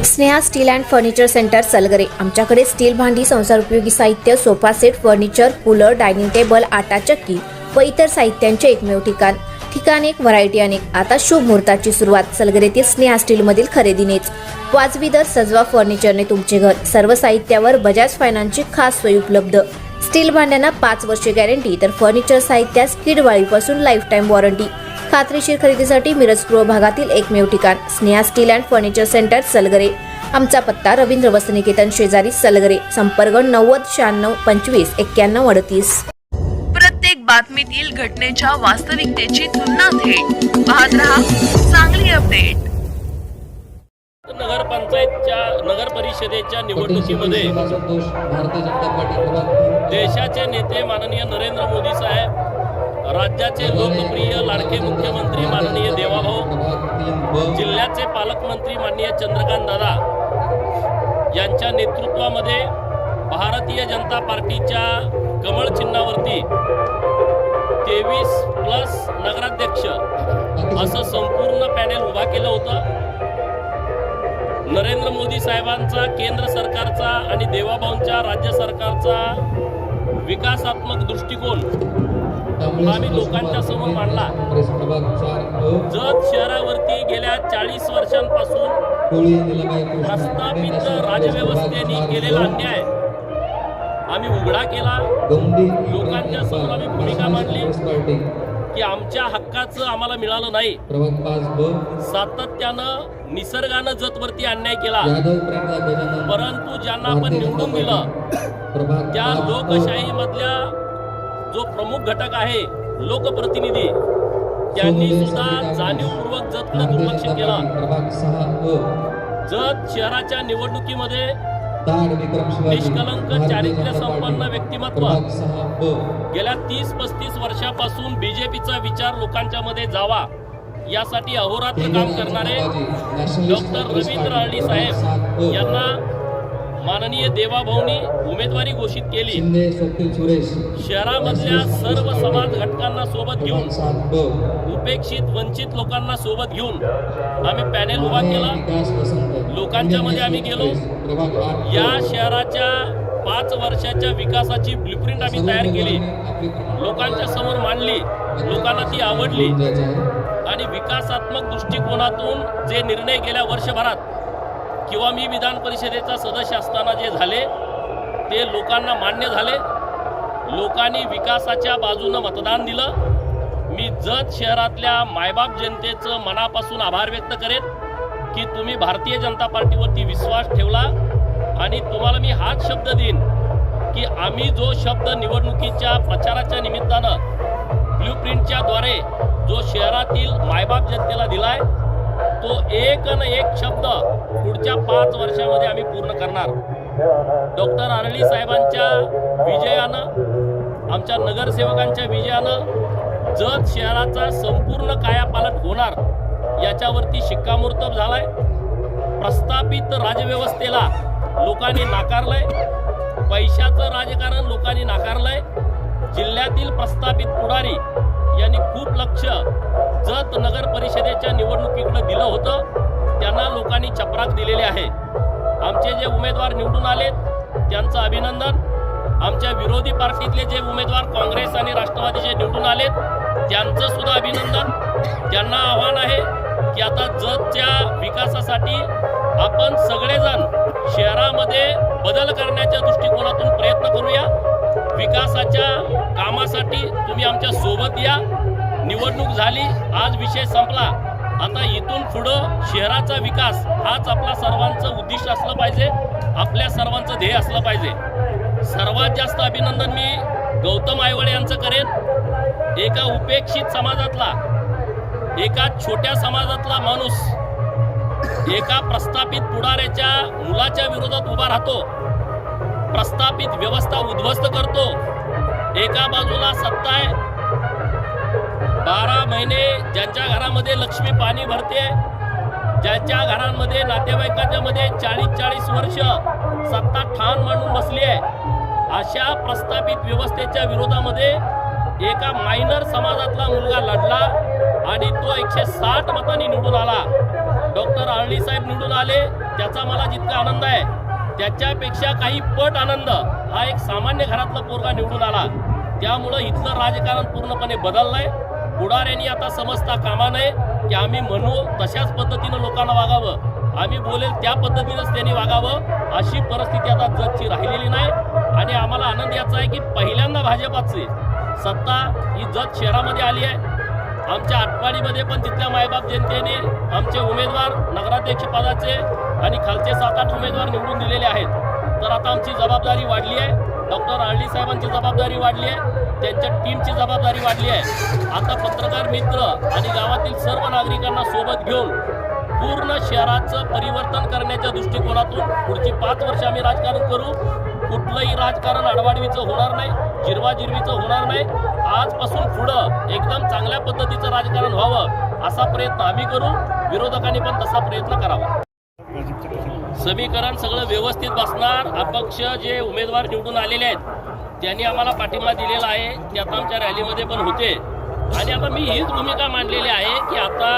Sneha steel and furniture centre Salgare. आमच्याकडे steel भांडी, संसार उपयोगी साहित्य, sofa set, furniture, cooler, dining table, आटा चक्की व इतर साहित्यांचे एकमेव ठिकाण एक, व्हरायटी अनेक। आता शुभ मुहूर्ताची सुरुवात सलगरेतील स्नेहा स्टील मधील खरेदीनेच। वाजवी दर, सजवा फर्निचरने तुमचे घर। सर्व साहित्यावर बजाज फायनान्सची खास सोय उपलब्ध। स्टील भांड्यांना 5 वर्षे गॅरंटी, तर फर्निचर साहित्यास किडवाळीपासून लाईफ टाइम वॉरंटी। खात्रीशीर खरेदीसाठी मिरज पूर्व भागातील एकमेव ठिकाण Sneha steel and furniture centre Salgare. आमचा पत्ता रवींद्र वस्त्रनिकेतन शेजारी सलगरे। संपर्क 90 96 25 91 38। प्रत्येक बातमीतील घटनेच्या वास्तविकतेची तुलना थेट पाहत रहा चांगली अपडेट। नगर परिषदेच्या निवडणुकीमध्ये देशाचे नेते माननीय नरेंद्र मोदी साहेब, राज्याचे लोकप्रिय लाडके मुख्यमंत्री माननीय देवाभाऊ, जिल्ह्याचे पालकमंत्री माननीय चंद्रकांत दादा यांच्या नेतृत्वामध्ये भारतीय जनता पार्टीच्या कमळ चिन्हावरती 23+ नगराध्यक्ष असं संपूर्ण पॅनेल उभा केलं होतं। नरेंद्र मोदी साहेबांचा, केंद्र सरकारचा आणि देवाभाऊंच्या राज्य सरकारचा विकासात्मक दृष्टिकोन आम्ही लोकांच्या समोर मांडला। जत शहरावरती गेल्या 40 वर्षांपासून प्रस्थापित राजव्यवस्थेने केलेला अन्याय आम्ही उघडा केला। लोकांच्या समोर आम्ही भूमिका मांडली की आमच्या हक्काचं आम्हाला मिळालं नाही। सातत्यानं निसर्गानं जतवरती अन्याय केला, परंतु ज्यांना आपण निवडून दिलं त्या लोकशाही मधल्या जो प्रमुख घटक आहे लोकप्रतिनिधी, त्यांनी सुद्धा जाणीवपूर्वक जतला दुर्लक्ष केलं। जत शहराच्या निवडणुकीमध्ये निष्कलंक चारित्र्य संपन्न व्यक्तिमत्व गेल्या 30-35 वर्षापासून बीजेपीचा विचार लोकांच्या मध्ये जावा यासाठी अहोरात्र काम करणारे डॉक्टर रवींद्र अरळी साहेब यांना माननीय देवाभाऊंनी उमेदवारी घोषित केली। शहरामधल्या सर्व समाज घटकांना सोबत घेऊन, उपेक्षित वंचित लोकांना सोबत घेऊन आम्ही पॅनेल उभा केला। लोकांच्या मध्ये आम्ही गेलो। या शहराच्या 5 वर्षाच्या विकासाची ब्लूप्रिंट आम्ही तयार केली, लोकांच्या समोर मांडली। लोकांना ती आवडली आणि विकासात्मक दृष्टिकोनातून जे निर्णय गेल्या वर्षभरात किंवा मी विधान परिषदेचा सदस्य असताना जे झाले ते लोकांना मान्य झाले। लोकांनी विकासाच्या बाजूनं मतदान दिलं। मी जत शहरातल्या मायबाप जनतेचं मनापासून आभार व्यक्त करेन की तुम्ही भारतीय जनता पार्टीवरती विश्वास ठेवला आणि तुम्हाला मी हाच शब्द देईन की आम्ही जो शब्द निवडणुकीच्या प्रचाराच्या निमित्तानं ब्लूप्रिंटच्या द्वारे जो शहरातील मायबाप जनतेला दिलाय तो एक न एक शब्द पुढच्या 5 वर्षामध्ये आम्ही पूर्ण करणार। डॉक्टर अरळी साहेबांच्या विजयानं, आमच्या नगरसेवकांच्या विजयानं जत शहराचा संपूर्ण कायापालट होणार याच्यावरती शिक्कामोर्तब झालाय। प्रस्थापित राजव्यवस्थेला लोकांनी नाकारलंय, पैशाचं राजकारण लोकांनी नाकारलंय। जिल्ह्यातील प्रस्थापित पुढारी यांनी खूप लक्ष जत नगर परिषदेच्या निवडणुकीकडे दिलं होतं, त्यांना लोकांनी चपराक दिलेले आहे। आमचे जे उमेदवार निवडून आलेत त्यांचं अभिनंदन। आमच्या विरोधी पार्टीतले जे उमेदवार काँग्रेस आणि राष्ट्रवादीचे निवडून आलेत त्यांचं सुद्धा अभिनंदन। त्यांना आव्हान आहे की आता जतच्या विकासासाठी आपण सगळेजण शहरामध्ये बदल करण्याच्या दृष्टिकोनातून प्रयत्न करूया। विकासाच्या कामासाठी तुम्ही आमच्या सोबत या। निवडणूक झाली, आज विषय संपला। आता इथून पुढं शहराचा विकास हाच आपला सर्वांचं उद्दिष्ट असलं पाहिजे, आपल्या सर्वांचं ध्येय असलं पाहिजे। सर्वात जास्त अभिनंदन मी गौतम आयवळे यांचं करेन। एका उपेक्षित समाजातला, एका छोट्या समाजातला माणूस एका प्रस्थापित पुढाऱ्याच्या मुलाच्या विरोधात उभा राहतो, प्रस्थापित व्यवस्था उद्ध्वस्त करतो। एका बाजूला सत्ता आहे, 12 महिने ज्यांच्या घरामध्ये लक्ष्मी पाणी भरते, ज्यांच्या घरांमध्ये नातेवाईकांच्या मध्ये 40-40 वर्ष सत्ता ठाण मांडून बसली आहे, अशा प्रस्थापित व्यवस्थेच्या विरोधामध्ये एका मायनर समाजातला मुलगा लढला आणि तो 160 मतांनी निवडून आला। डॉक्टर अरळी साहेब निवडून आले, त्याचा मला जितका आनंद आहे त्याच्यापेक्षा काही पट आनंद हा एक सामान्य घरातला पोरगा निवडून आला. त्यामुळं इथलं राजकारण पूर्णपणे बदललंय. पुढाऱ्यांनी आता समजता कामा नये की आम्ही म्हणू तशाच पद्धतीनं लोकांना वागावं, आम्ही बोलेल त्या पद्धतीनंच त्यांनी वागावं, अशी परिस्थिती आता जगची राहिलेली नाही. आणि आम्हाला आनंद याचा आहे की पहिल्यांदा भाजपाची सत्ता ही जत शहरामध्ये आली आहे. आमच्या आटपाडीमध्ये पण तिथल्या मायबाप जनतेने आमचे उमेदवार नगराध्यक्ष पदाचे आणि खालचे 7-8 उमेदवार निवडून दिलेले आहेत. तर आता आमची जबाबदारी वाढली आहे. डॉक्टर आळडी साहेबांची जबाबदारी वाढली आहे, त्यांच्या टीमची जबाबदारी वाढली आहे. आता पत्रकार मित्र आणि गावातील सर्व नागरिकांना सोबत घेऊन पूर्ण शहराचं परिवर्तन करण्याच्या दृष्टिकोनातून पुढची 5 वर्ष आम्ही राजकारण करू. कुठलंही राजकारण आडवाडवीचं होणार नाही, जिरवाजिरवीचं होणार नाही. आजपासून पुढं एकदम चांगल्या पद्धतीचं राजकारण व्हावं असा प्रयत्न आम्ही करू. विरोधकांनी पण तसा प्रयत्न करावा. समीकरण सगळं व्यवस्थित बसणार. अपक्ष जे उमेदवार निवडून आलेले आहेत त्यांनी आम्हाला पाठिंबा दिलेला आहे, ते आता आमच्या रॅलीमध्ये पण होते. आणि आता मी हीच भूमिका मांडलेली आहे की आता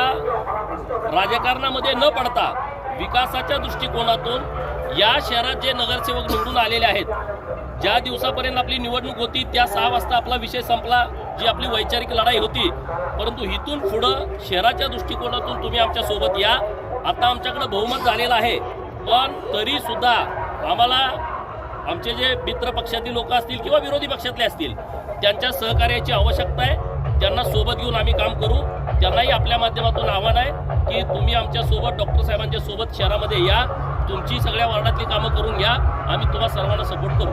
राजकारणामध्ये न पडता विकासाच्या दृष्टिकोनातून या शहरात जे नगरसेवक निवडून आलेले आहेत, ज्या दिवसापर्यंत आपली निवडणूक होती त्या 6 वाजता आपला विषय संपला, जी आपली वैचारिक लढाई होती. परंतु इथून पुढं शहराच्या दृष्टिकोनातून तुम्ही आमच्या सोबत या. आता आमच्याकडे बहुमत झालेलं आहे, पण तरी सुद्धा आम्हाला आमचे जे मित्र पक्षातील लोक असतील किंवा विरोधी पक्षातले असतील त्यांच्या सहकार्याची आवश्यकता आहे. त्यांना सोबत घेऊन आम्ही काम करू. त्यांनाही आपल्या माध्यमातून आव्हान आहे की तुम्ही आमच्या सोबत डॉक्टर साहेबांच्या सोबत शहरामध्ये या, तुमची सगळ्या वार्डातली कामं करून घ्या. आम्ही तुम्हाला सर्वांना सपोर्ट करू.